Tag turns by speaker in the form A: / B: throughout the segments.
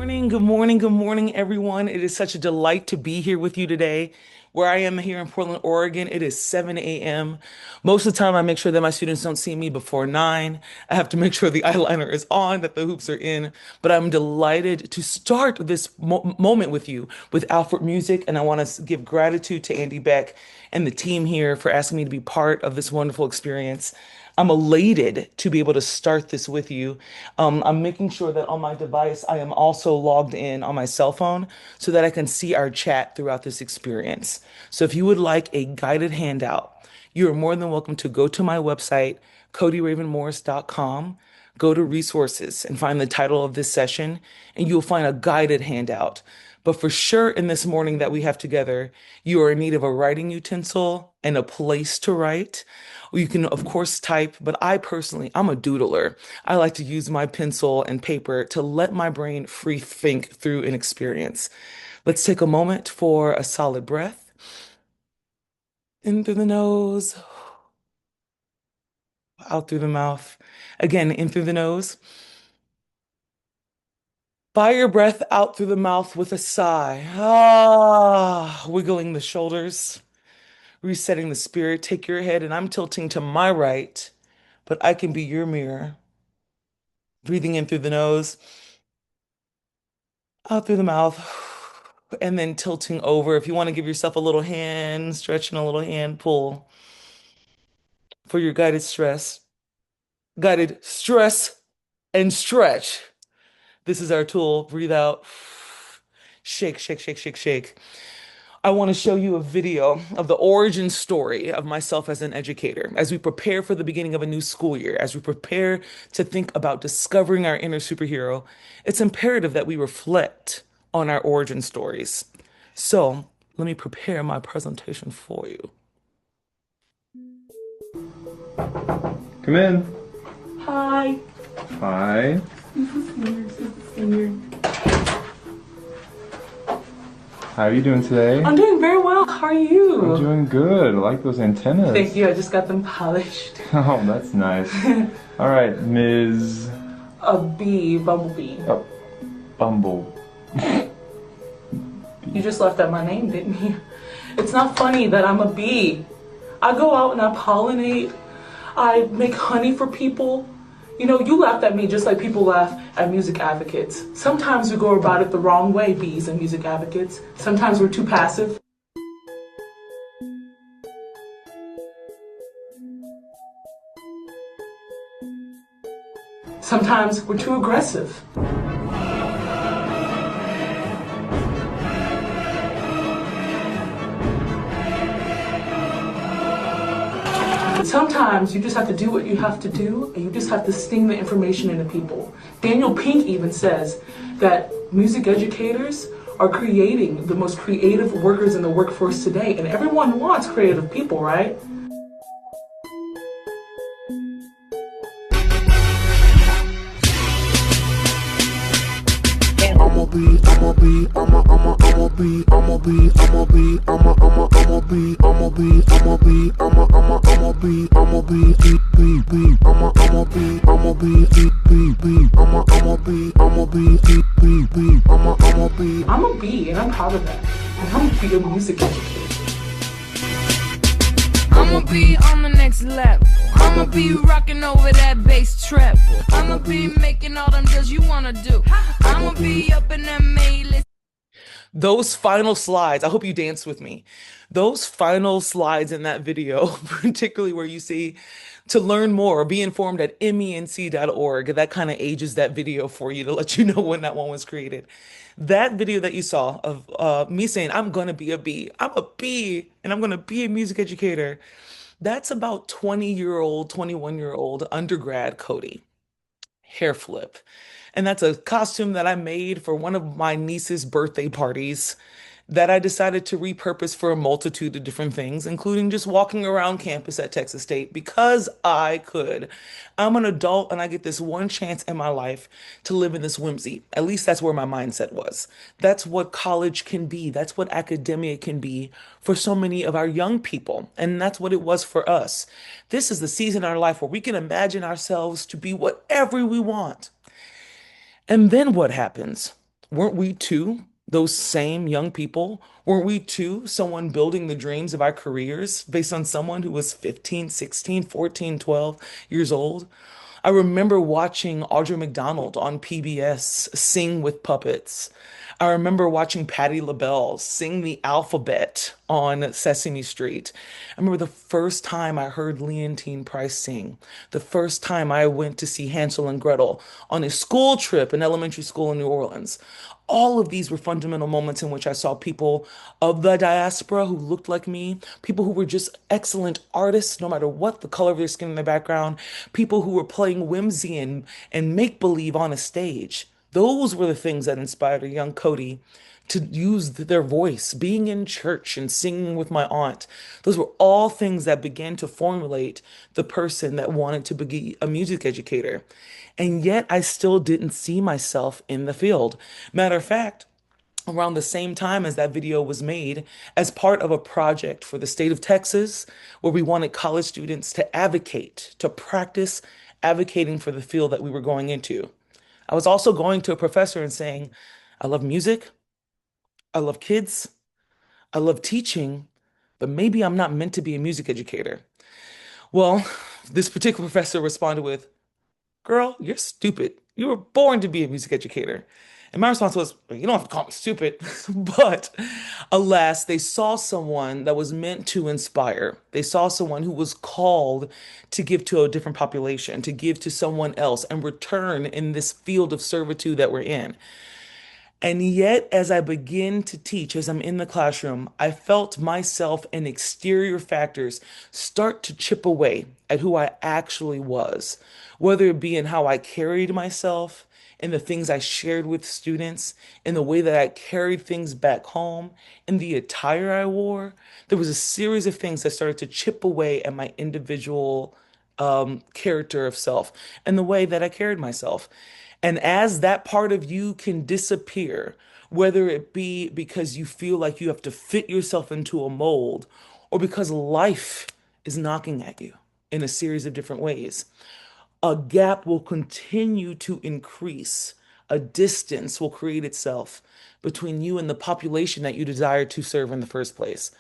A: Morning, good morning, good morning, everyone. It is such a delight to be here with you today. Where I am here in Portland, Oregon, it is 7 a.m. Most of the time, I make sure that my students don't see me before 9. I have to make sure the eyeliner is on, that the hoops are in. But I'm delighted to start this moment with you with Alfred music. And I want to give gratitude to Andy Beck and the team here for asking me to be part of this wonderful experience. I'm elated to be able to start this with you. I'm making sure that on my device, I am also logged in on my cell phone so that I can see our chat throughout this experience. So if you would like a guided handout, you are more than welcome to go to my website, CotyRavenMorris.com, go to resources and find the title of this session, and you'll find a guided handout. But for sure, in this morning that we have together, you are in need of a writing utensil and a place to write. You can, of course, type, but I personally, I'm a doodler. I like to use my pencil and paper to let my brain free think through an experience. Let's take a moment for a solid breath. In through the nose, out through the mouth. Again, in through the nose. Fire breath out through the mouth with a sigh. Wiggling the shoulders, resetting the spirit. Take your head, and I'm tilting to my right, but I can be your mirror. Breathing in through the nose, out through the mouth, and then tilting over. If you want to give yourself a little hand stretch and a little hand pull for your guided stress and stretch. This is our tool. Breathe out, shake, shake, shake, shake, shake. I want to show you a video of the origin story of myself as an educator. As we prepare for the beginning of a new school year, as we prepare to think about discovering our inner superhero, it's imperative that we reflect on our origin stories. So let me prepare my presentation for you.
B: Come in.
A: Hi.
B: Hi. How are you doing today?
A: I'm doing very well. How are
B: I'm
A: you?
B: doing good. I like those antennas.
A: Thank you. I just got them polished.
B: Oh, that's nice. All right, Ms.
A: A bee, bumblebee.
B: Oh, Bumble.
A: You just left out my name, didn't you? It's not funny that I'm a bee. I go out and I pollinate. I make honey for people. You know, you laughed at me just like people laugh at music advocates. Sometimes we go about it the wrong way, bees and music advocates. Sometimes we're too passive. Sometimes we're too aggressive. Sometimes you just have to do what you have to do, and you just have to sting the information into people. Daniel Pink even says that music educators are creating the most creative workers in the workforce today, and everyone wants creative people, right?
C: I'ma be, I'ma be, I'ma be, I'ma be, I'ma be, I'ma be, I'ma be, I'ma be, I'ma be, I'ma be, be, I'ma be, I'ma be, be, I'ma be, I'ma be, be, I'ma be.
A: I'm a bee, and I'm proud of that. And I'm gonna be a music educator.
D: I'ma be on the next level. I'ma be rocking over that bass treble. I'ma be making all them deals you wanna do. I'ma be up in that mail.
A: Those final slides, I hope you dance with me. Those final slides in that video, particularly where you see to learn more, be informed at menc.org. That kind of ages that video for you to let you know when that one was created. That video that you saw of me saying, I'm gonna be a bee, I'm a bee, and I'm gonna be a music educator. That's about 20-year-old, 21-year-old undergrad Coty hair flip. And that's a costume that I made for one of my niece's birthday parties that I decided to repurpose for a multitude of different things, including just walking around campus at Texas State because I could. I'm an adult and I get this one chance in my life to live in this whimsy. At least that's where my mindset was. That's what college can be. That's what academia can be for so many of our young people. And that's what it was for us. This is the season in our life where we can imagine ourselves to be whatever we want. And then what happens? Weren't we too those same young people? Weren't we too someone building the dreams of our careers based on someone who was 15, 16, 14, 12 years old? I remember watching Audra McDonald on PBS sing with puppets. I remember watching Patti LaBelle sing the alphabet on Sesame Street. I remember the first time I heard Leontine Price sing, the first time I went to see Hansel and Gretel on a school trip in elementary school in New Orleans. All of these were fundamental moments in which I saw people of the diaspora who looked like me, people who were just excellent artists, no matter what the color of their skin and their background, people who were playing whimsy and make believe on a stage. Those were the things that inspired a young Coty to use their voice, being in church and singing with my aunt. Those were all things that began to formulate the person that wanted to be a music educator. And yet I still didn't see myself in the field. Matter of fact, around the same time as that video was made, as part of a project for the state of Texas, where we wanted college students to advocate, to practice advocating for the field that we were going into. I was also going to a professor and saying, I love music, I love kids, I love teaching, but maybe I'm not meant to be a music educator. Well, this particular professor responded with, Girl, you're stupid. You were born to be a music educator. And my response was, "Well, you don't have to call me stupid." But alas, they saw someone that was meant to inspire. They saw someone who was called to give to a different population, to give to someone else and return in this field of servitude that we're in. And yet, as I begin to teach, as I'm in the classroom, I felt myself and exterior factors start to chip away at who I actually was, whether it be in how I carried myself, in the things I shared with students, in the way that I carried things back home, in the attire I wore. There was a series of things that started to chip away at my individual character of self and the way that I carried myself. And as that part of you can disappear, whether it be because you feel like you have to fit yourself into a mold or because life is knocking at you in a series of different ways, a gap will continue to increase. A distance will create itself between you and the population that you desire to serve in the first place.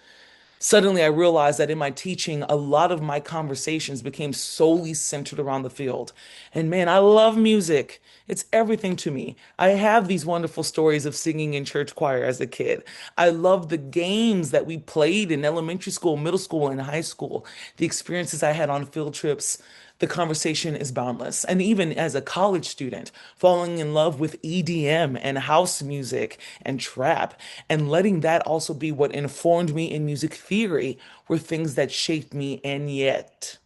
A: Suddenly, I realized that in my teaching, a lot of my conversations became solely centered around the field. And man, I love music. It's everything to me. I have these wonderful stories of singing in church choir as a kid. I love the games that we played in elementary school, middle school, and high school, the experiences I had on field trips. The conversation is boundless. And even as a college student, falling in love with EDM and house music and trap, and letting that also be what informed me in music theory were things that shaped me. And yet,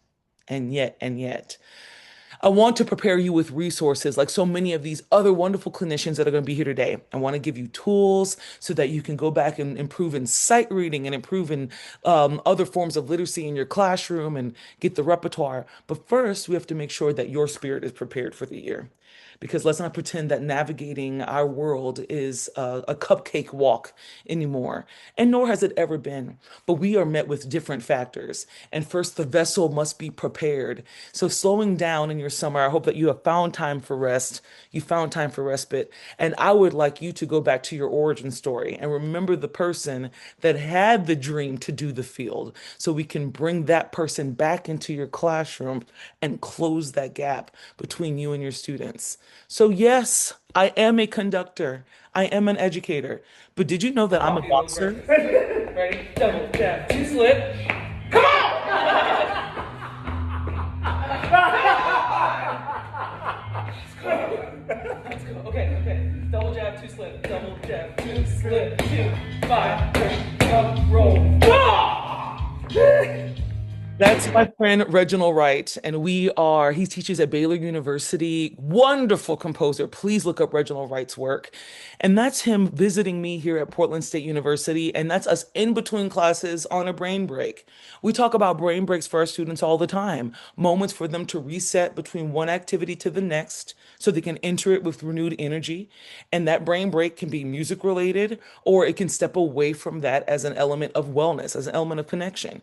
A: I want to prepare you with resources like so many of these other wonderful clinicians that are going to be here today. I want to give you tools so that you can go back and improve in sight reading and improve in other forms of literacy in your classroom and get the repertoire. But first, we have to make sure that your spirit is prepared for the year. Because let's not pretend that navigating our world is a cupcake walk anymore, and nor has it ever been. But we are met with different factors. And first, the vessel must be prepared. So, slowing down in your summer, I hope that you have found time for rest, you found time for respite. And I would like you to go back to your origin story and remember the person that had the dream to do the field, so we can bring that person back into your classroom and close that gap between you and your students. So, yes, I am a conductor. I am an educator. But did you know that I'm a boxer? Ready? Double jab, two slip. Let's go. Okay, okay. Double jab, two slip. Double jab, two slip. 2, 5, 3, up, roll. That's my friend Reginald Wright, and he teaches at Baylor University. Wonderful composer. Please look up Reginald Wright's work. And that's him visiting me here at Portland State University, and that's us in between classes on a brain break. We talk about brain breaks for our students all the time, moments for them to reset between one activity to the next so they can enter it with renewed energy. And that brain break can be music related, or it can step away from that as an element of wellness, as an element of connection.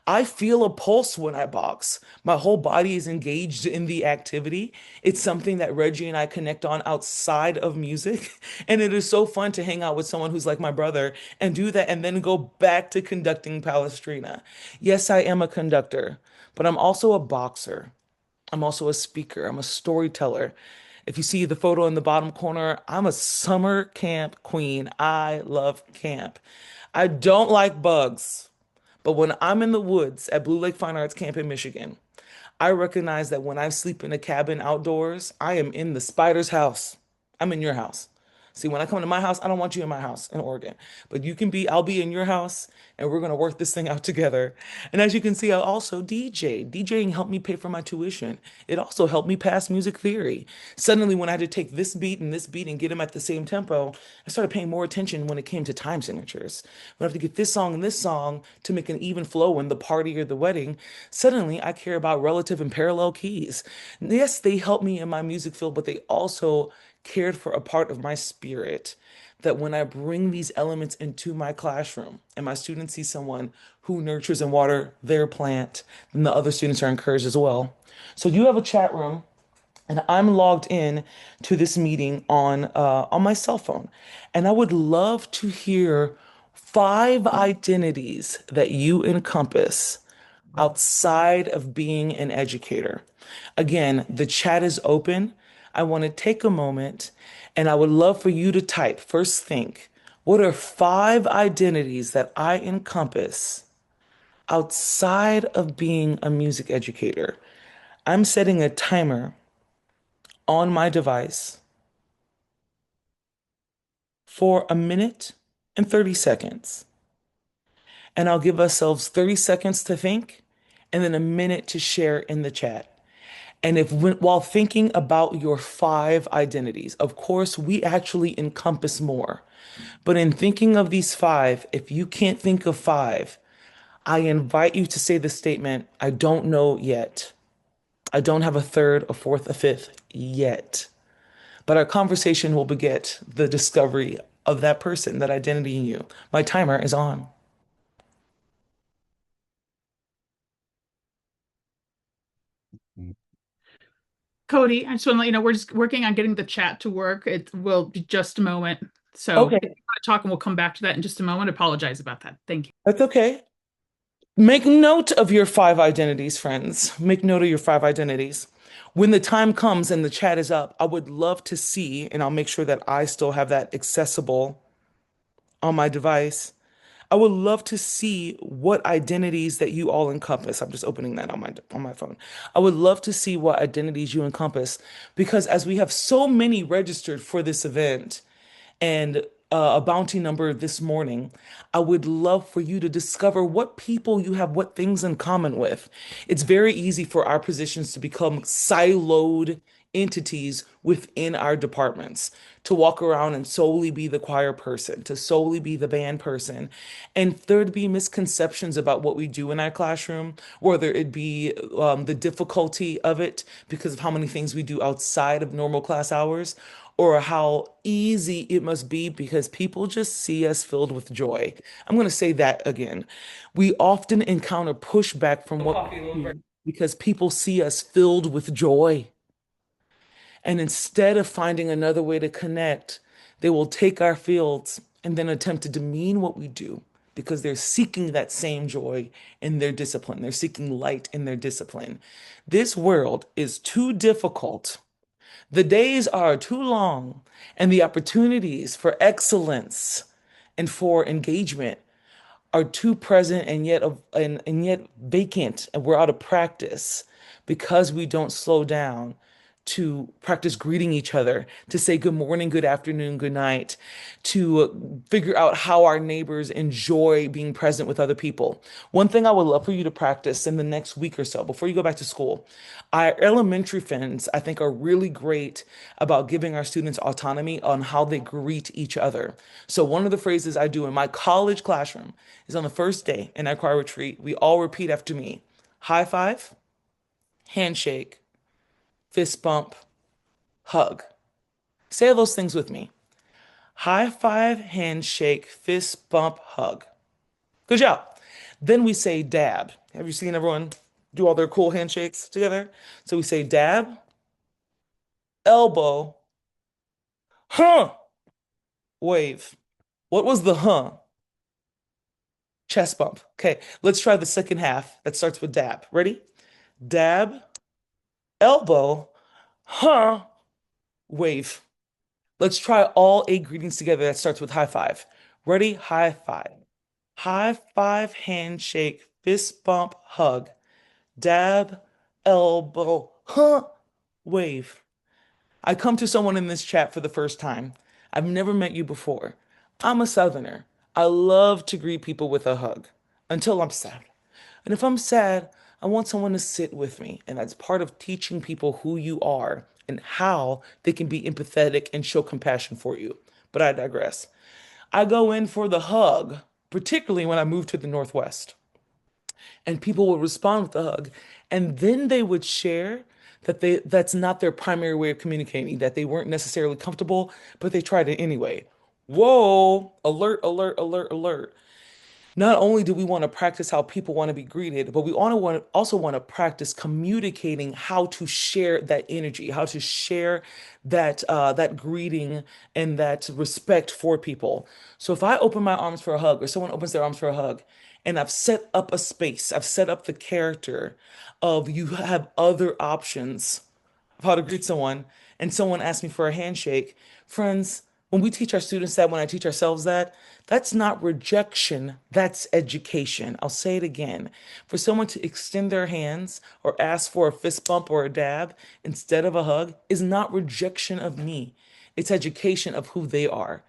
A: I feel a pulse when I box. My whole body is engaged in the activity. It's something that Reggie and I connect on outside of music. And it is so fun to hang out with someone who's like my brother and do that and then go back to conducting Palestrina. Yes, I am a conductor, but I'm also a boxer. I'm also a speaker. I'm a storyteller. If you see the photo in the bottom corner, I'm a summer camp queen. I love camp. I don't like bugs, but when I'm in the woods at Blue Lake Fine Arts Camp in Michigan, I recognize that when I sleep in a cabin outdoors, I am in the spider's house. I'm in your house. See, when I come to my house, I don't want you in my house in Oregon, but I'll be in your house and we're going to work this thing out together. And as you can see, I also DJ. DJing helped me pay for my tuition. It also helped me pass music theory. Suddenly, when I had to take this beat and get them at the same tempo, I started paying more attention when it came to time signatures. When I have to get this song and this song to make an even flow in the party or the wedding, suddenly I care about relative and parallel keys. Yes, they help me in my music field, but they also cared for a part of my spirit that when I bring these elements into my classroom and my students see someone who nurtures and water their plant, then the other students are encouraged as well. So you have a chat room and I'm logged in to this meeting on my cell phone. And I would love to hear 5 identities that you encompass outside of being an educator. Again, the chat is open. I want to take a moment and I would love for you to type, first think, what are 5 identities that I encompass outside of being a music educator? I'm setting a timer on my device for a minute and 30 seconds. And I'll give ourselves 30 seconds to think and then a minute to share in the chat. And while thinking about your 5 identities, of course, we actually encompass more. But in thinking of these 5, if you can't think of 5, I invite you to say the statement, I don't know yet. I don't have a third, a fourth, a fifth yet. But our conversation will beget the discovery of that person, that identity in you. My timer is on.
E: Cody, I just want to let you know we're just working on getting the chat to work. It will be just a moment. So if
A: Okay,
E: you want to talk, and we'll come back to that in just a moment. Apologize about that. Thank you.
A: that's okay. Make note of your 5 identities, friends. Make note of your 5 identities. When the time comes and the chat is up, I would love to see, and I'll make sure that I still have that accessible on my device. I would love to see what identities that you all encompass. I'm just opening that on my phone. I would love to see what identities you encompass because as we have so many registered for this event, and a bounty number this morning, I would love for you to discover what people you have what things in common with. It's very easy for our positions to become siloed entities within our departments, to walk around and solely be the choir person, to solely be the band person. And there'd be misconceptions about what we do in our classroom, whether it be the difficulty of it because of how many things we do outside of normal class hours, or how easy it must be because people just see us filled with joy. I'm going to say that again. We often encounter pushback from what we do because people see us filled with joy. And instead of finding another way to connect, they will take our fields and then attempt to demean what we do because they're seeking that same joy in their discipline. They're seeking light in their discipline. This world is too difficult. The days are too long, and the opportunities for excellence and for engagement are too present and yet vacant, and we're out of practice because we don't slow down to practice greeting each other, to say good morning, good afternoon, good night, to figure out how our neighbors enjoy being present with other people. One thing I would love for you to practice in the next week or so before you go back to school, our elementary friends, I think, are really great about giving our students autonomy on how they greet each other. So one of the phrases I do in my college classroom is on the first day in our choir retreat, we all repeat after me, high five, handshake, fist bump, hug. Say those things with me. High five, handshake, fist bump, hug. Good job. Then we say dab. Have you seen everyone do all their cool handshakes together? So we say dab, elbow, huh, wave. What was the huh? Chest bump. Okay, let's try the second half. That starts with dab. Ready? Dab, elbow, huh, wave. Let's try all eight greetings together. That starts with high five. Ready? High five. High five, handshake, fist bump, hug. Dab, elbow, huh, wave. I come to someone in this chat for the first time. I've never met you before. I'm a Southerner. I love to greet people with a hug until I'm sad. And if I'm sad, I want someone to sit with me. And that's part of teaching people who you are and how they can be empathetic and show compassion for you. But I digress. I go in for the hug, particularly when I move to the Northwest, and people would respond with a hug, and then they would share that that's not their primary way of communicating, that they weren't necessarily comfortable, but they tried it anyway. Whoa, alert, alert, alert, alert. Not only do we want to practice how people want to be greeted, but we also want to practice communicating how to share that energy, how to share that greeting and that respect for people. So if I open my arms for a hug or someone opens their arms for a hug, and I've set up a space, I've set up the character of you have other options of how to greet someone, and someone asks me for a handshake. Friends, when we teach our students that, when I teach ourselves that, that's not rejection, that's education. I'll say it again. For someone to extend their hands or ask for a fist bump or a dab instead of a hug is not rejection of me. It's education of who they are.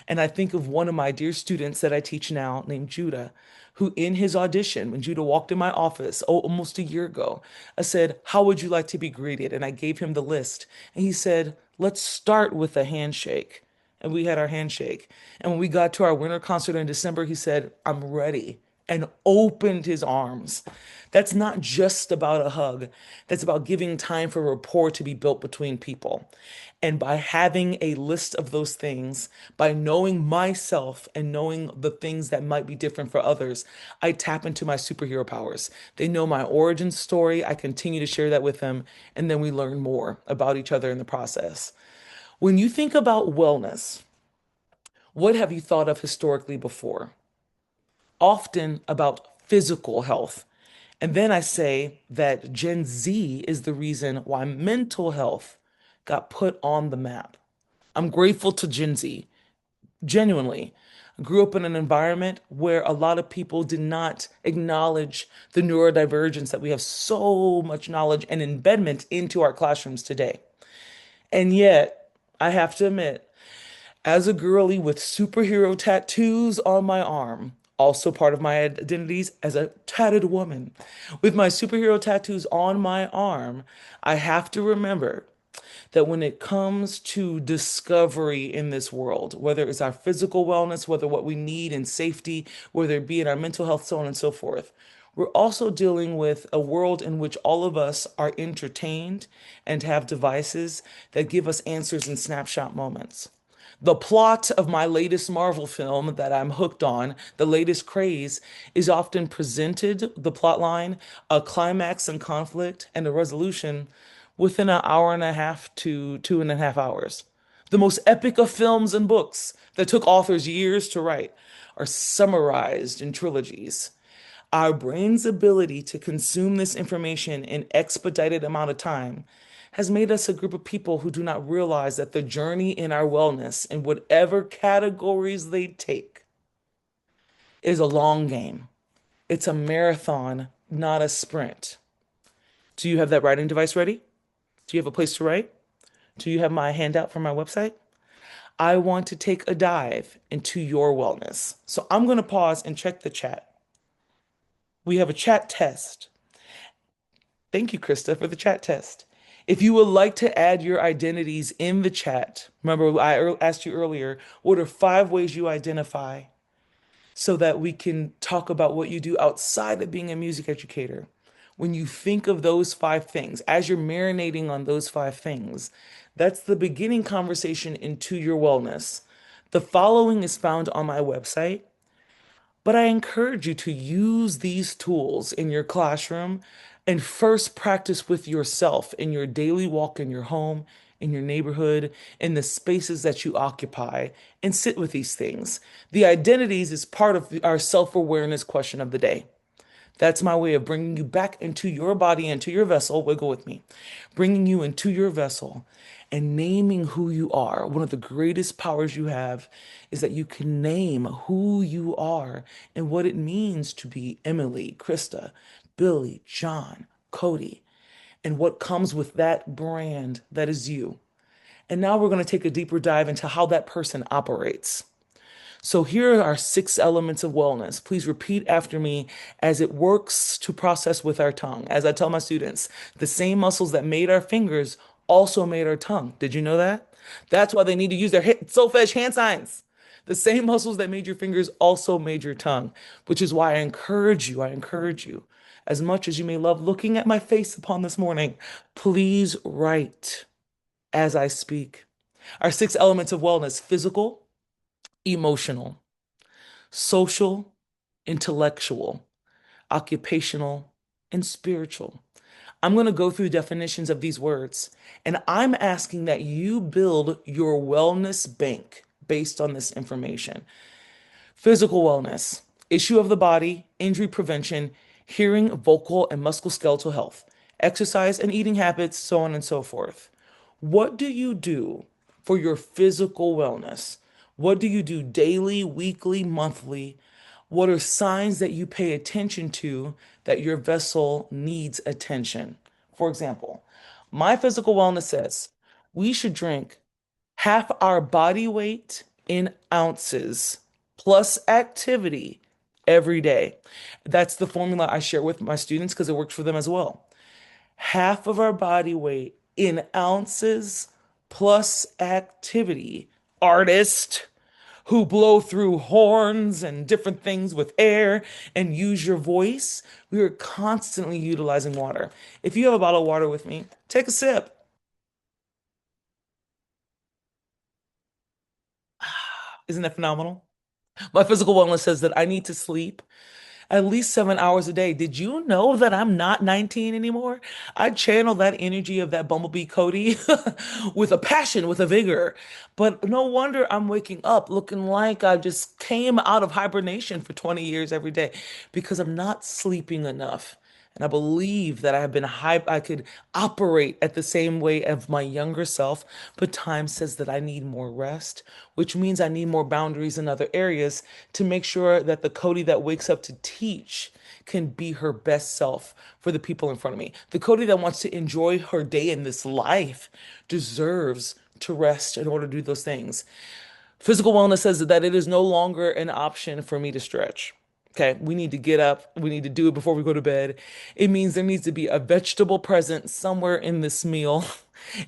A: And I think of one of my dear students that I teach now named Judah, who in his audition, when Judah walked in my office, almost a year ago, I said, "How would you like to be greeted?" And I gave him the list. And he said, "Let's start with a handshake." And we had our handshake. And when we got to our winter concert in December, he said, "I'm ready," and opened his arms. That's not just about a hug. That's about giving time for rapport to be built between people. And by having a list of those things, by knowing myself and knowing the things that might be different for others, I tap into my superhero powers. They know my origin story. I continue to share that with them. And then we learn more about each other in the process. When you think about wellness, what have you thought of historically before? Often about physical health. And then I say that Gen Z is the reason why mental health got put on the map. I'm grateful to Gen Z, genuinely. I grew up in an environment where a lot of people did not acknowledge the neurodivergence that we have so much knowledge and embedment into our classrooms today. And yet, I have to admit, as a girly with superhero tattoos on my arm, also part of my identities as a tatted woman, with my superhero tattoos on my arm, I have to remember that when it comes to discovery in this world, whether it's our physical wellness, whether what we need in safety, whether it be in our mental health, so on and so forth, we're also dealing with a world in which all of us are entertained and have devices that give us answers in snapshot moments. The plot of my latest Marvel film that I'm hooked on, the latest craze, is often presented, the plot line, a climax and conflict, and a resolution within an hour and a half to 2.5 hours. The most epic of films and books that took authors years to write are summarized in trilogies. Our brain's ability to consume this information in expedited amount of time has made us a group of people who do not realize that the journey in our wellness, in whatever categories they take, is a long game. It's a marathon, not a sprint. Do you have that writing device ready? Do you have a place to write? Do you have my handout from my website? I want to take a dive into your wellness. So I'm going to pause and check the chat. We have a chat test. Thank you, Krista, for the chat test. If you would like to add your identities in the chat, remember I asked you earlier, what are 5 ways you identify so that we can talk about what you do outside of being a music educator? When you think of those 5 things, as you're marinating on those 5 things, that's the beginning conversation into your wellness. The following is found on my website. But I encourage you to use these tools in your classroom and first practice with yourself in your daily walk in your home, in your neighborhood, in the spaces that you occupy, and sit with these things. The identities is part of our self-awareness question of the day. That's my way of bringing you back into your body, into your vessel. Wiggle with me. Bringing you into your vessel and naming who you are. One of the greatest powers you have is that you can name who you are and what it means to be Emily, Krista, Billy, John, Cody, and what comes with that brand that is you. And now we're going to take a deeper dive into how that person operates. So here are 6 elements of wellness. Please repeat after me as it works to process with our tongue. As I tell my students, the same muscles that made our fingers also made our tongue. Did you know that? That's why they need to use their solfege hand signs. The same muscles that made your fingers also made your tongue, which is why I encourage you, as much as you may love looking at my face upon this morning, please write as I speak. Our 6 elements of wellness: physical, emotional, social, intellectual, occupational, and spiritual. I'm going to go through definitions of these words, and I'm asking that you build your wellness bank based on this information. Physical wellness, issue of the body, injury prevention, hearing, vocal, and musculoskeletal health, exercise and eating habits, so on and so forth. What do you do for your physical wellness? What do you do daily, weekly, monthly? What are signs that you pay attention to that your vessel needs attention? For example, my physical wellness says we should drink half our body weight in ounces plus activity every day. That's the formula I share with my students because it works for them as well. Half of our body weight in ounces plus activity. Artist who blow through horns and different things with air and use your voice. We are constantly utilizing water. If you have a bottle of water with me, take a sip. Isn't that phenomenal? My physical wellness says that I need to sleep at least 7 hours a day. Did you know that I'm not 19 anymore? I channel that energy of that bumblebee Coty with a passion, with a vigor. But no wonder I'm waking up looking like I just came out of hibernation for 20 years every day because I'm not sleeping enough. And I believe that I have been I could operate at the same way of my younger self, but time says that I need more rest, which means I need more boundaries in other areas to make sure that the Cody that wakes up to teach can be her best self for the people in front of me. The Cody that wants to enjoy her day in this life deserves to rest in order to do those things. Physical wellness says that it is no longer an option for me to stretch. Okay, we need to get up. We need to do it before we go to bed. It means there needs to be a vegetable present somewhere in this meal.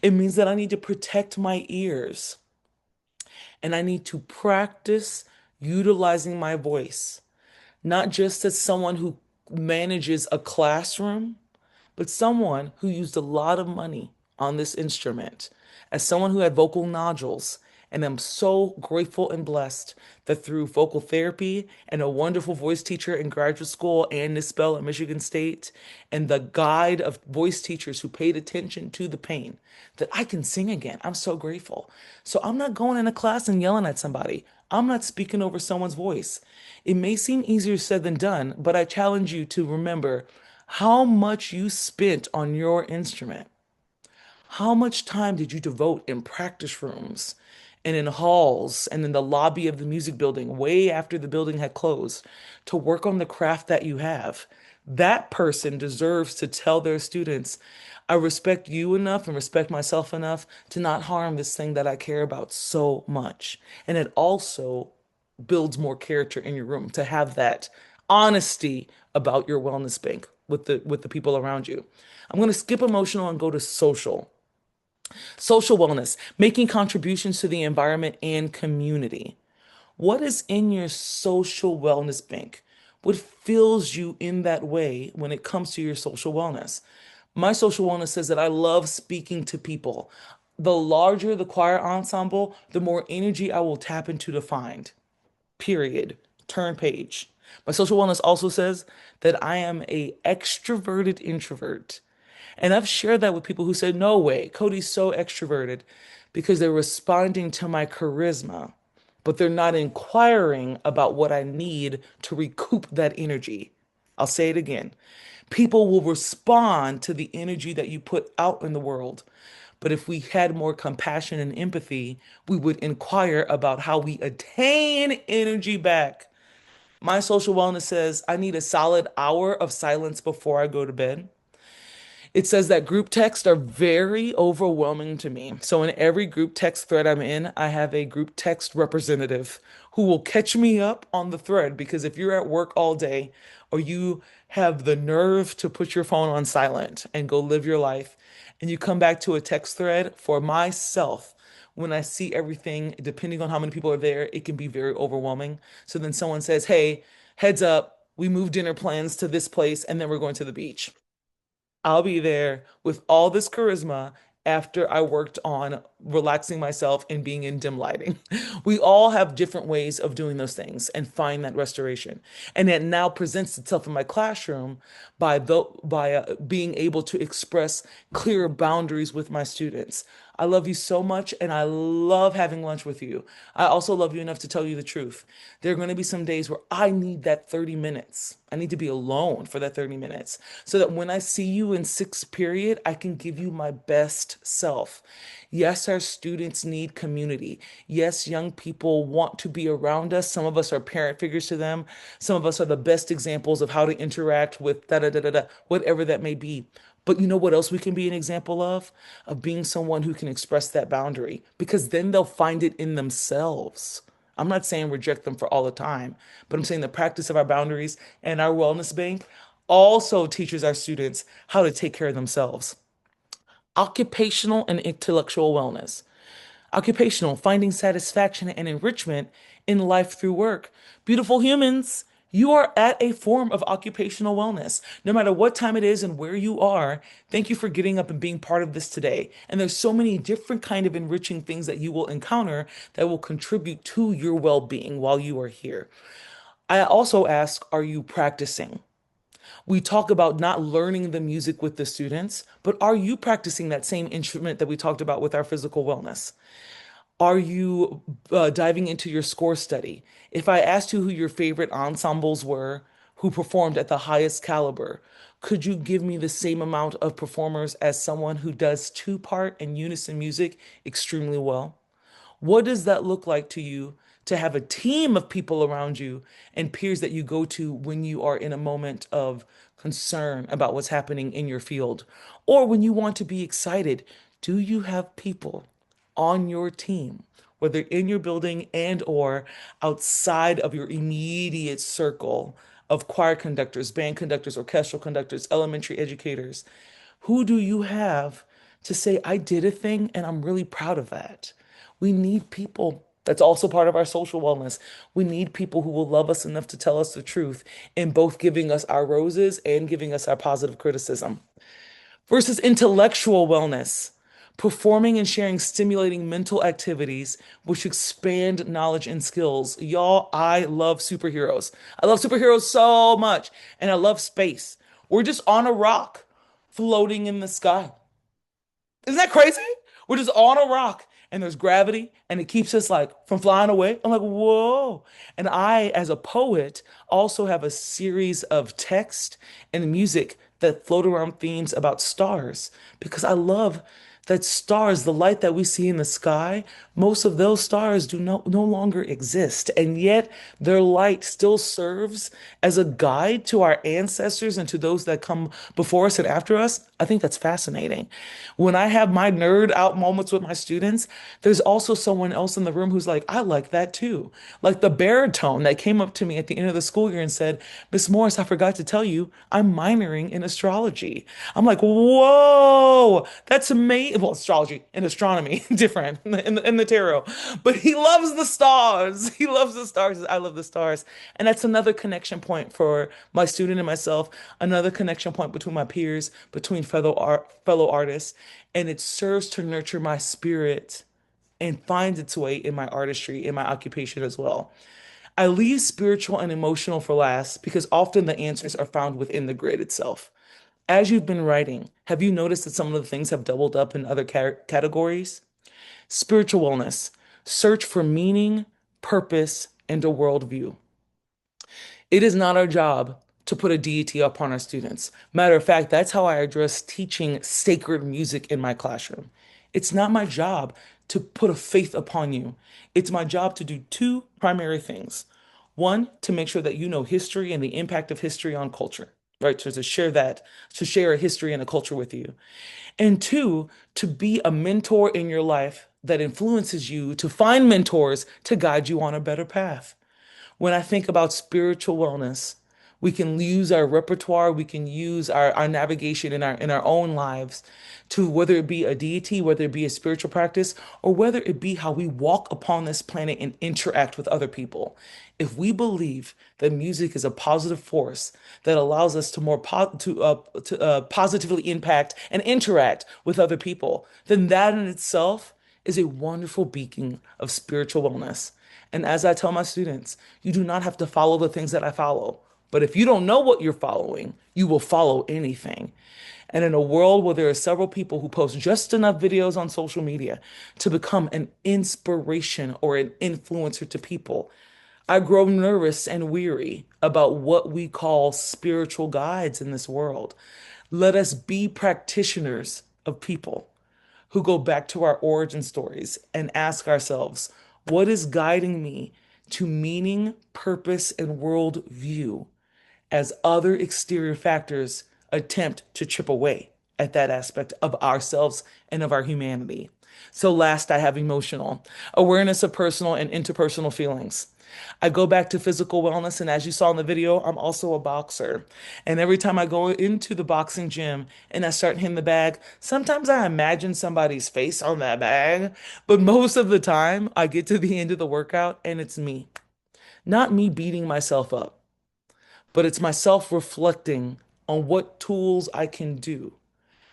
A: It means that I need to protect my ears and I need to practice utilizing my voice, not just as someone who manages a classroom, but someone who used a lot of money on this instrument, as someone who had vocal nodules. And I'm so grateful and blessed that through vocal therapy and a wonderful voice teacher in graduate school and Nispel at Michigan State, and the guide of voice teachers who paid attention to the pain, that I can sing again. I'm so grateful. So I'm not going into class and yelling at somebody. I'm not speaking over someone's voice. It may seem easier said than done, but I challenge you to remember how much you spent on your instrument. How much time did you devote in practice rooms and in halls and in the lobby of the music building way after the building had closed to work on the craft that you have? That person deserves to tell their students, I respect you enough and respect myself enough to not harm this thing that I care about so much. And it also builds more character in your room to have that honesty about your wellness bank with the people around you. I'm going to skip emotional and go to social. Social wellness, making contributions to the environment and community. What is in your social wellness bank? What fills you in that way when it comes to your social wellness? My social wellness says that I love speaking to people. The larger the choir ensemble, the more energy I will tap into to find. Period. turn page. My social wellness also says that I am a extroverted introvert. And I've shared that with people who said, no way, Cody's so extroverted because they're responding to my charisma, but they're not inquiring about what I need to recoup that energy. I'll say it again. People will respond to the energy that you put out in the world. But if we had more compassion and empathy, we would inquire about how we attain energy back. My social wellness says I need a solid hour of silence before I go to bed. It says that group texts are very overwhelming to me. So in every group text thread I'm in, I have a group text representative who will catch me up on the thread because if you're at work all day or you have the nerve to put your phone on silent and go live your life and you come back to a text thread for myself, when I see everything, depending on how many people are there, it can be very overwhelming. So then someone says, "Hey, heads up, we moved dinner plans to this place and then we're going to the beach." I'll be there with all this charisma after I worked on relaxing myself and being in dim lighting. We all have different ways of doing those things and find that restoration. And it now presents itself in my classroom by being able to express clearer boundaries with my students. I love you so much and I love having lunch with you. I also love you enough to tell you the truth. There are going to be some days where I need that 30 minutes. I need to be alone for that 30 minutes so that when I see you in sixth period, I can give you my best self. Yes, our students need community. Yes, young people want to be around us. Some of us are parent figures to them. Some of us are the best examples of how to interact with da da da da da, whatever that may be. But you know what else we can be an example of? Of being someone who can express that boundary because then they'll find it in themselves. I'm not saying reject them for all the time, but I'm saying the practice of our boundaries and our wellness bank also teaches our students how to take care of themselves. Occupational and intellectual wellness. Occupational, finding satisfaction and enrichment in life through work. Beautiful humans, you are at a form of occupational wellness. No matter what time it is and where you are, thank you for getting up and being part of this today. And there's so many different kind of enriching things that you will encounter that will contribute to your well-being while you are here. I also ask, are you practicing? We talk about not learning the music with the students, but are you practicing that same instrument that we talked about with our physical wellness? Are you diving into your score study? If I asked you who your favorite ensembles were, who performed at the highest caliber, could you give me the same amount of performers as someone who does two-part and unison music extremely well? What does that look like to you to have a team of people around you and peers that you go to when you are in a moment of concern about what's happening in your field? Or when you want to be excited, do you have people on your team, whether in your building and or outside of your immediate circle of choir conductors, band conductors, orchestral conductors, elementary educators? Who do you have to say, I did a thing and I'm really proud of that? We need people. That's also part of our social wellness. We need people who will love us enough to tell us the truth in both giving us our roses and giving us our positive criticism. Versus intellectual wellness, performing and sharing stimulating mental activities which expand knowledge and skills. Y'all, I love superheroes. I love superheroes so much, and I love space. We're just on a rock floating in the sky. Isn't that crazy? We're just on a rock and there's gravity and it keeps us like from flying away. I'm like, whoa. And I, as a poet, also have a series of text and music that float around themes about stars because I love that stars, the light that we see in the sky, most of those stars do no longer exist. And yet their light still serves as a guide to our ancestors and to those that come before us and after us. I think that's fascinating. When I have my nerd out moments with my students, there's also someone else in the room who's like, I like that too. Like the baritone that came up to me at the end of the school year and said, Miss Morris, I forgot to tell you, I'm minoring in astrology. I'm like, whoa, that's amazing. Well, astrology and astronomy, different in the tarot. But he loves the stars. He loves the stars. I love the stars. And that's another connection point for my student and myself, another connection point between my peers, between fellow artists. And it serves to nurture my spirit and finds its way in my artistry, in my occupation as well. I leave spiritual and emotional for last because often the answers are found within the grid itself. As you've been writing, have you noticed that some of the things have doubled up in other categories? Spiritual wellness, search for meaning, purpose, and a worldview. It is not our job to put a deity upon our students. Matter of fact, that's how I address teaching sacred music in my classroom. It's not my job to put a faith upon you. It's my job to do two primary things. One, to make sure that you know history and the impact of history on culture, right? So to share that, to share a history and a culture with you. And two, to be a mentor in your life that influences you to find mentors to guide you on a better path. When I think about spiritual wellness, we can use our repertoire, we can use our navigation in our own lives to whether it be a deity, whether it be a spiritual practice, or whether it be how we walk upon this planet and interact with other people. If we believe that music is a positive force that allows us to positively impact and interact with other people, then that in itself is a wonderful beacon of spiritual wellness. And as I tell my students, you do not have to follow the things that I follow. But if you don't know what you're following, you will follow anything. And in a world where there are several people who post just enough videos on social media to become an inspiration or an influencer to people, I grow nervous and weary about what we call spiritual guides in this world. Let us be practitioners of people who go back to our origin stories and ask ourselves, what is guiding me to meaning, purpose, and worldview as other exterior factors attempt to chip away at that aspect of ourselves and of our humanity? So, last, I have emotional awareness of personal and interpersonal feelings. I go back to physical wellness, and as you saw in the video, I'm also a boxer. And every time I go into the boxing gym and I start hitting the bag, sometimes I imagine somebody's face on that bag, but most of the time I get to the end of the workout and it's me. Not me beating myself up, but it's myself reflecting on what tools I can do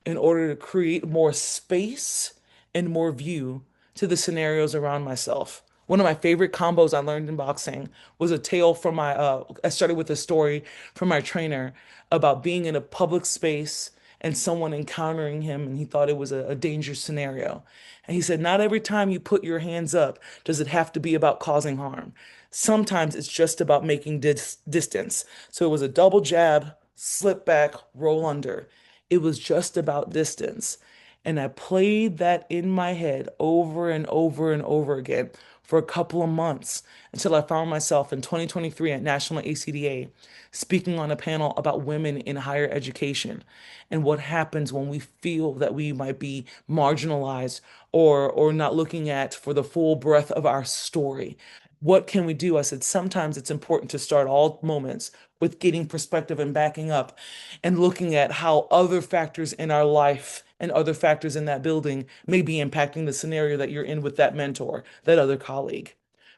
A: in order to create more space and more view to the scenarios around myself. One of my favorite combos I learned in boxing was a tale from I started with a story from my trainer about being in a public space and someone encountering him and he thought it was a dangerous scenario. And he said, not every time you put your hands up does it have to be about causing harm. Sometimes it's just about making distance. So it was a double jab, slip back, roll under. It was just about distance. And I played that in my head over and over and over again for a couple of months until I found myself in 2023 at National ACDA speaking on a panel about women in higher education and what happens when we feel that we might be marginalized or not looking at for the full breadth of our story. What can we do? I said, sometimes it's important to start all moments with getting perspective and backing up and looking at how other factors in our life and other factors in that building may be impacting the scenario that you're in with that mentor, that other colleague.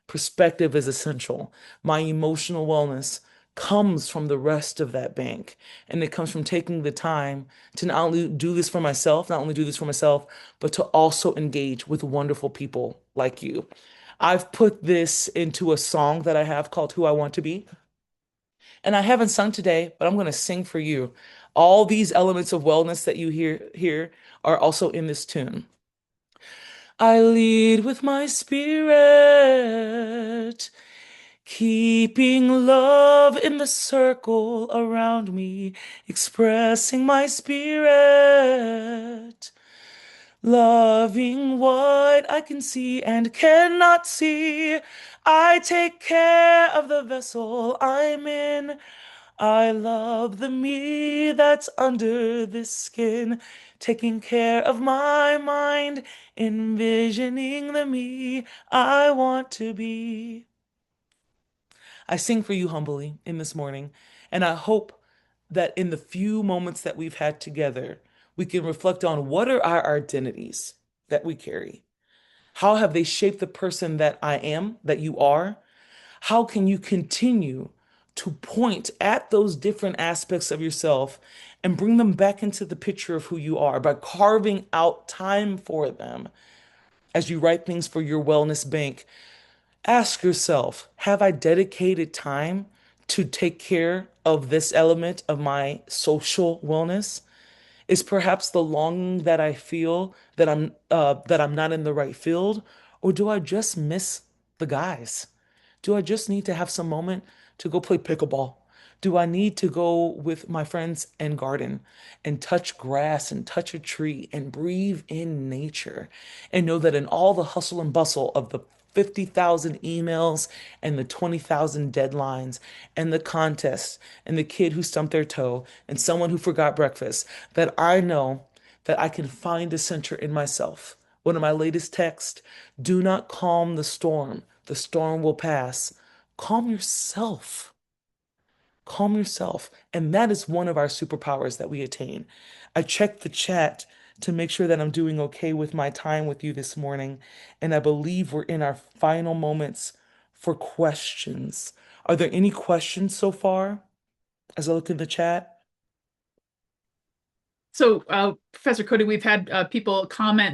A: Perspective is essential. My emotional wellness comes from the rest of that bank. And it comes from taking the time to not only do this for myself, not only do this for myself, but to also engage with wonderful people like you. I've put this into a song that I have called Who I Want to Be. And I haven't sung today, but I'm going to sing for you. All these elements of wellness that you hear here are also in this tune. I lead with my spirit, keeping love in the circle around me, expressing my spirit, loving what I can see and cannot see. I take care of the vessel I'm in. I love the me that's under this skin, taking care of my mind, envisioning the me I want to be. I sing for you humbly in this morning, and I hope that in the few moments that we've had together, we can reflect on what are our identities that we carry? How have they shaped the person that I am, that you are? How can you continue to point at those different aspects of yourself and bring them back into the picture of who you are by carving out time for them as you write things for your wellness bank? Ask yourself, have I dedicated time to take care of this element of my social wellness? Is perhaps the longing that I feel that I'm not in the right field, or do I just miss the guys? Do I just need to have some moment to go play pickleball? Do I need to go with my friends and garden and touch grass and touch a tree and breathe in nature and know that in all the hustle and bustle of the 50,000 emails and the 20,000 deadlines and the contests and the kid who stumped their toe and someone who forgot breakfast, that I know that I can find a center in myself. One of my latest texts, do not calm the storm will pass. Calm yourself. Calm yourself. And that is one of our superpowers that we attain. I checked the chat to make sure that I'm doing okay with my time with you this morning. And I believe we're in our final moments for questions. Are there any questions so far as I look in the chat?
E: So, Professor Coty, we've had people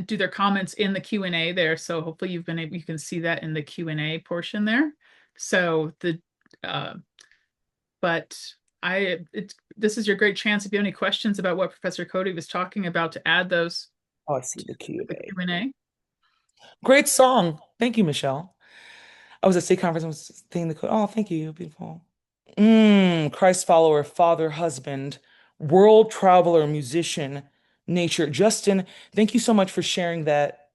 E: do their comments in the Q&A there. So hopefully you can see that in the Q&A portion there. So uh, but this is your great chance if you have any questions about what Professor Coty was talking about to add those
A: Oh, I see
E: to
A: the
E: the
A: Q&A.
E: Q&A.
A: Great song. Thank you, Michelle. I was at state conference and was thinking the code. Oh, thank you. Beautiful. Christ follower, father, husband, world traveler, musician, nature. Justin, thank you so much for sharing that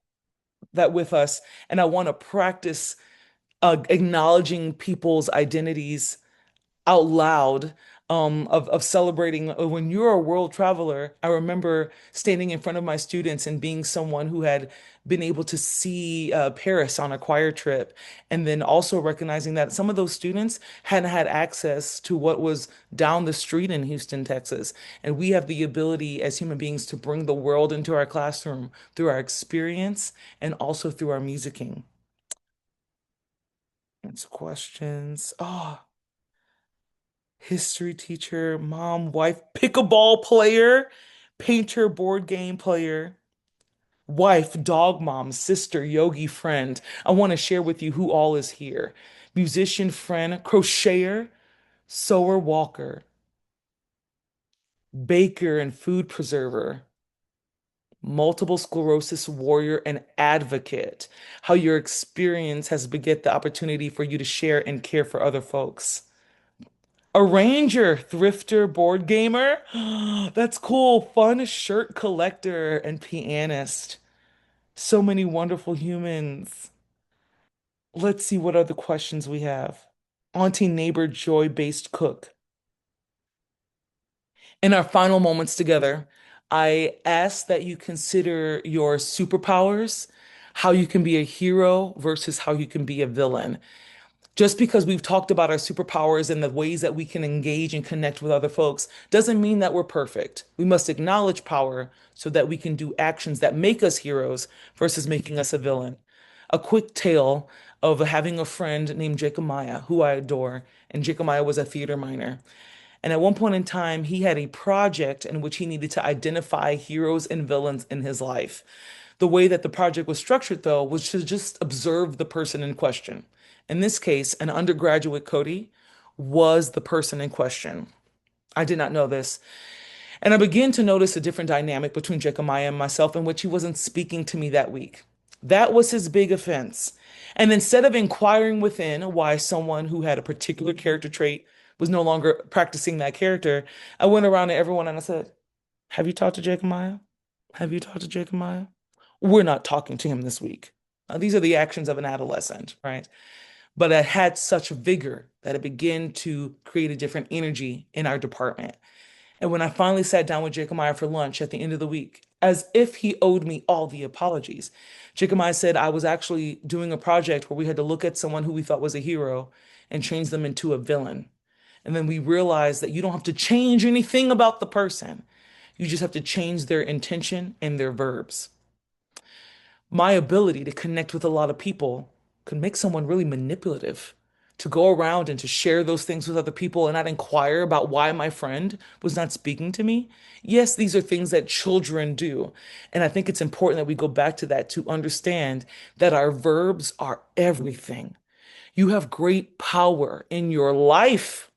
A: with us. And I want to practice acknowledging people's identities out loud of celebrating when you're a world traveler. I remember standing in front of my students and being someone who had been able to see Paris on a choir trip, and then also recognizing that some of those students hadn't had access to what was down the street in Houston, Texas. And we have the ability as human beings to bring the world into our classroom through our experience and also through our musicking. Answer questions. Oh, history teacher, mom, wife, pickleball player, painter, board game player, wife, dog mom, sister, yogi friend. I want to share with you who all is here. Musician friend, crocheter, sewer walker, baker and food preserver, multiple sclerosis warrior and advocate. How your experience has beget the opportunity for you to share and care for other folks. Arranger, thrifter, board gamer. That's cool. Fun shirt collector and pianist. So many wonderful humans. Let's see what other questions we have. Auntie, neighbor, joy-based cook. In our final moments together, I ask that you consider your superpowers, how you can be a hero versus how you can be a villain. Just because we've talked about our superpowers and the ways that we can engage and connect with other folks doesn't mean that we're perfect. We must acknowledge power so that we can do actions that make us heroes versus making us a villain. A quick tale of having a friend named Jacobmaya, who I adore, and Jacobmaya was a theater minor. And at one point in time, he had a project in which he needed to identify heroes and villains in his life. The way that the project was structured, though, was to just observe the person in question. In this case, an undergraduate, Coty, was the person in question. I did not know this. And I began to notice a different dynamic between Jecemiah and myself in which he wasn't speaking to me that week. That was his big offense. And instead of inquiring within why someone who had a particular character trait was no longer practicing that character, I went around to everyone and I said, have you talked to Jecemiah? Have you talked to Jecemiah? We're not talking to him this week. These are the actions of an adolescent, right? But it had such vigor that it began to create a different energy in our department. And when I finally sat down with Jacobmaya for lunch at the end of the week, as if he owed me all the apologies, Jacobmaya said I was actually doing a project where we had to look at someone who we thought was a hero and change them into a villain. And then we realized that you don't have to change anything about the person. You just have to change their intention and their verbs. My ability to connect with a lot of people could make someone really manipulative. To go around and to share those things with other people and not inquire about why my friend was not speaking to me. Yes, these are things that children do. And I think it's important that we go back to that to understand that our verbs are everything. You have great power in your life,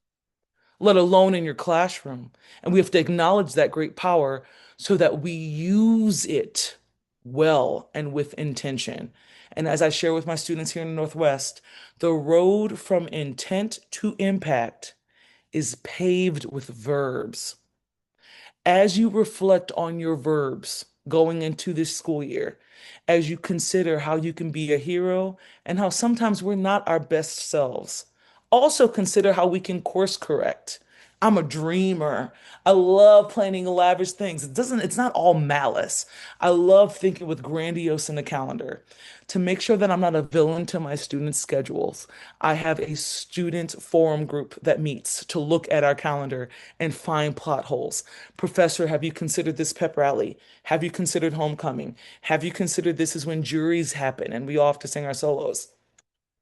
A: let alone in your classroom. And we have to acknowledge that great power so that we use it well and with intention. And as I share with my students here in the Northwest, the road from intent to impact is paved with verbs. As you reflect on your verbs going into this school year, as you consider how you can be a hero and how sometimes we're not our best selves, also consider how we can course correct. I'm a dreamer. I love planning lavish things. It's not all malice. I love thinking with grandiose in the calendar. To make sure that I'm not a villain to my students' schedules, I have a student forum group that meets to look at our calendar and find plot holes. Professor, have you considered this pep rally? Have you considered homecoming? Have you considered this is when juries happen and we all have to sing our solos?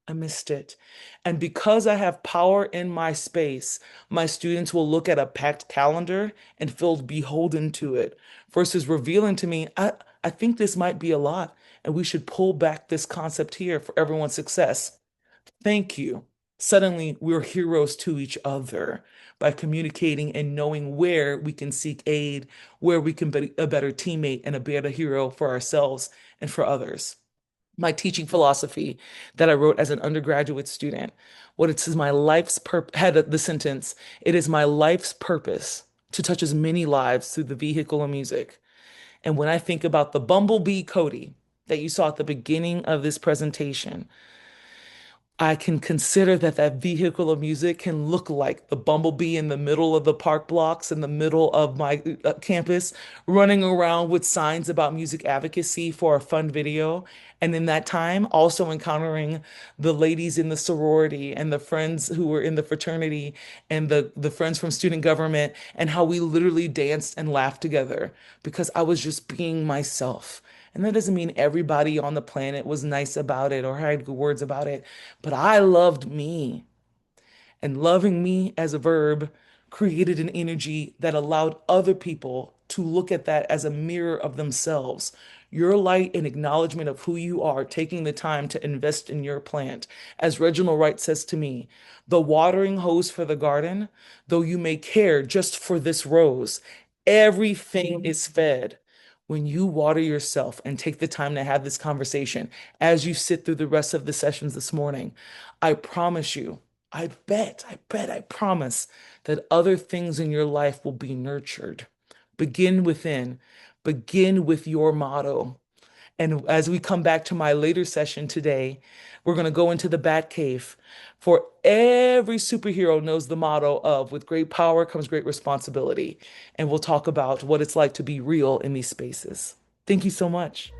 A: I missed it. And because I have power in my space, my students will look at a packed calendar and feel beholden to it versus revealing to me, I think this might be a lot and we should pull back this concept here for everyone's success. Thank you. Suddenly, we're heroes to each other by communicating and knowing where we can seek aid, where we can be a better teammate and a better hero for ourselves and for others. My teaching philosophy that I wrote as an undergraduate student, what it says my life's had the sentence, it is my life's purpose to touch as many lives through the vehicle of music. And when I think about the bumblebee Coty that you saw at the beginning of this presentation, I can consider that that vehicle of music can look like the bumblebee in the middle of the park blocks in the middle of my campus, running around with signs about music advocacy for a fun video. And in that time, also encountering the ladies in the sorority and the friends who were in the fraternity and the friends from student government and how we literally danced and laughed together because I was just being myself. And that doesn't mean everybody on the planet was nice about it or had good words about it, but I loved me. And loving me as a verb created an energy that allowed other people to look at that as a mirror of themselves. Your light and acknowledgement of who you are, taking the time to invest in your plant. As Reginald Wright says to me, the watering hose for the garden, though you may care just for this rose, everything is fed. When you water yourself and take the time to have this conversation as you sit through the rest of the sessions this morning, I promise you, I promise that other things in your life will be nurtured. Begin within, begin with your motto. And as we come back to my later session today, we're going to go into the Bat Cave. For every superhero knows the motto of with great power comes great responsibility. And we'll talk about what it's like to be real in these spaces. Thank you so much.